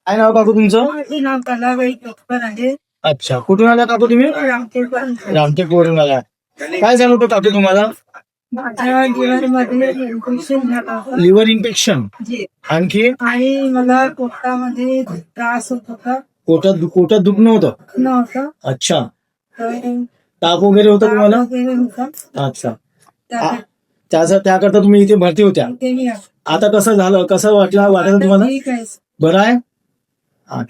काय नाव काकू तुमचं? माझे नाव कलाबाई चोपकर आहे. अच्छा, कुठून आला काकू तुम्ही? रामटेकवरून आला. काय झालं होतं काकू तुम्हाला? माझ्या लिव्हरमध्ये इन्फेक्शन झालं होतं. Liver infection. आणखी आणि मला पोटामध्ये त्रास होत होता. पोटात दुखणं होतं. नव्हतं अच्छा, तर ताप वगैरे होता तुम्हाला? वगैरे होतं. अच्छा, त्या- त्याकरता तुम्ही इथे भरती होत्या. ते मी आहे. आता कसं झालं, कसं वाटलं तुम्हाला? ठीक आहे. बरं आहे. हा,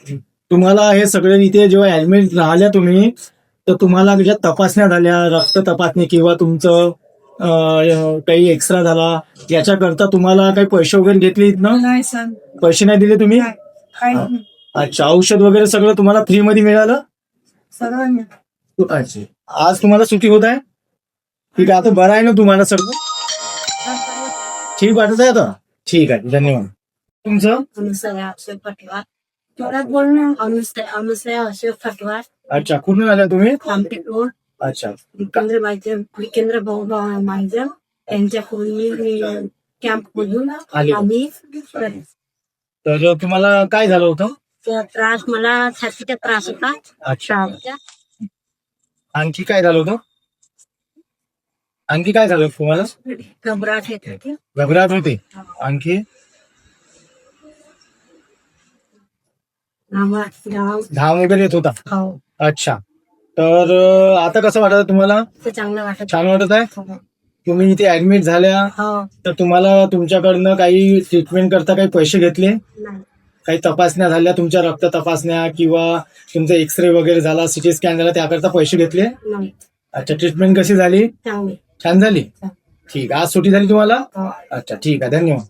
तुम्हाला हे सगळे इथे जेव्हा ऍडमिट राहिल्या तुम्ही, तर तुम्हाला ज्या तपासण्या झाल्या, रक्त तपासणी किंवा तुमचं काही एक्सरा झाला, याच्याकरता तुम्हाला काही पैसे वगैरे घेतले ना? नाही सर, पैसे नाही दिले तुम्ही? काही नाही. अच्छा, औषध वगैरे सगळं तुम्हाला फ्री मध्ये मिळालं? सर्वांनी अच्छा, आज तुम्हाला सुट्टी होत आहे? ठीक आहे, आता बरं आहे ना तुम्हाला सगळं? ठीक वाटत आहे आता? ठीक आहे, धन्यवाद. तुमचं? अनुसया अशोक पटवार. जोरात बोल ना. अनुसया अशोक पटवार. अच्छा, कुठून आल्या तुम्ही? रामटेक रोड. अच्छा, विकेंद्र भाऊ माझं त्यांच्याकडून मी कॅम्प मधून आले. आम्ही तर तुम्हाला काय झालं होतं? त्रास, मला छातीचा त्रास होता. अच्छा, आणखी काय झालं होतं? आणखी काय झालं तुम्हाला? घबराट येत होती. घबराट होते. आणखी घाम वगैरे येत होता. हो, अच्छा, तर आता कसं वाटत तुम्हाला? ते चांगलं वाटत. छान वाटत आहे. तुम्ही इथे ऍडमिट झाल्या, हो, तर तुम्हाला तुमच्याकडनं काही ट्रीटमेंट करता काही पैसे घेतले? नाही, काही तपासण्या झाल्या, तुमच्या रक्त तपासण्या किंवा तुमचा एक्सरे वगैरे झाला, सिटी स्कॅन झाला, त्याकरता पैसे घेतले? नाही. अच्छा, ट्रीटमेंट कशी झाली? चांगली. छान झाली. ठीक, आज सुट्टी झाली तुम्हाला? हो. अच्छा, ठीक आहे, धन्यवाद.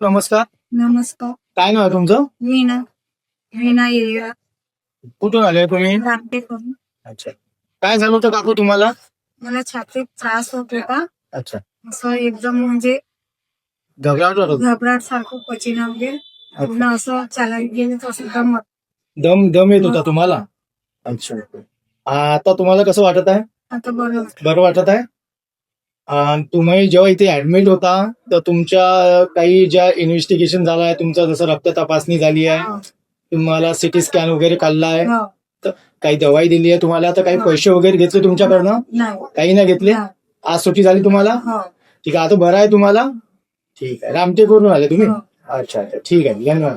नमस्कार, नमस्कार. काय नाव आहे तुमचं? मीना एरिया कुठून आले तुम्ही? रामटेक. अच्छा, काय झालं होतं काकू तुम्हाला? मला छातीत त्रास होत होता. अच्छा, असं एकदम म्हणजे घबराट होत होती. घबराट सारखं पचिना वगैरे पूर्ण असं चालायला गेलं तर असं दम येत होता तुम्हाला? अच्छा, आता तुम्हाला कसं वाटत आहे? आता बरं. बरं वाटत आहे. तुम्ही जेव्हा इथे ऍडमिट होता, तर तुमच्या काही ज्या इन्व्हेस्टिगेशन झालं आहे, तुमचं जसं रक्त तपासणी झाली आहे, तुम्हाला सिटी स्कॅन वगैरे काढला आहे, हो. तर काही दवाई दिली आहे तुम्हाला, तर काही पैसे वगैरे घेतले तुमच्याकडनं? नाही. काही नाही घेतले. नाही. आज सुट्टी झाली तुम्हाला? हो. ठीक आहे, आता बरं आहे तुम्हाला? ठीक आहे, रामटेकवरून आले तुम्ही? हो. अच्छा अच्छा, ठीक आहे, धन्यवाद.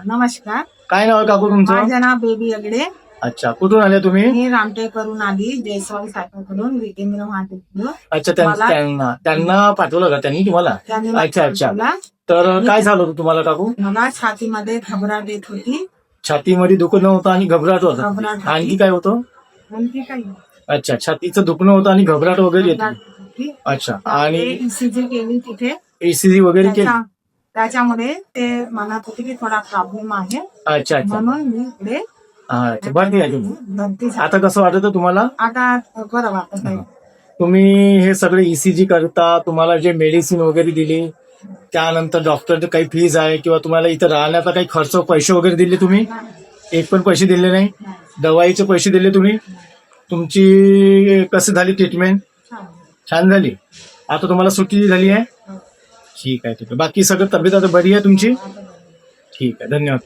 नमस्कार, काय नाव आहे काकू तुमचं? माझं नाव बेबी अगडे. अच्छा, कुठून आले तुम्ही? मी रामटेक करून आली, जयस्वाल सायकलकडून, विकेंद्र महाटेकडून. अच्छा, मला- त्यांना पाठवलं का त्यांनी तुम्हाला? त्यांनी मला अच्छा अच्छा, पाठवला. तर काय झालं होतं तुम्हाला काकू? मला छातीमध्ये घबराट येत होती. छातीमध्ये दुखणं होतं आणि घबराट होतं. घबराट होती. आणखी काय होतं? आणखी काही अच्छा, छातीचं दुखणं होतं आणि घबराट वगैरे येते. घबराट होती. अच्छा, आणि ECG केली तिथे. ECG वगैरे केली? त्याच्यामुळे ते म्हणत होते की थोडा प्रॉब्लेम आहे, अच्छा अच्छा, म्हणून मी इकडे अच्छा, भरती आहे तुम्ही. भरती झाली. आता कसं वाटतं तुम्हाला? आता बरं वाटत आहे. तुम्ही हे सगळे ECG करता, तुम्हाला जे मेडिसिन वगैरे दिली, त्यानंतर डॉक्टरचे काही फीज आहे किंवा तुम्हाला इथं राहण्याचा काही खर्च पैसे वगैरे दिले तुम्ही? एक पण पैसे दिले नाही? दवाईचे पैसे दिले तुम्ही? तुमची कसं झाली ट्रीटमेंट? छान झाली. आता तुम्हाला सुट्टी झाली आहे? ठीक आहे, ठीक आहे. बाकी सगळं तब्येत आता बरी आहे तुमची? ठीक आहे, धन्यवाद.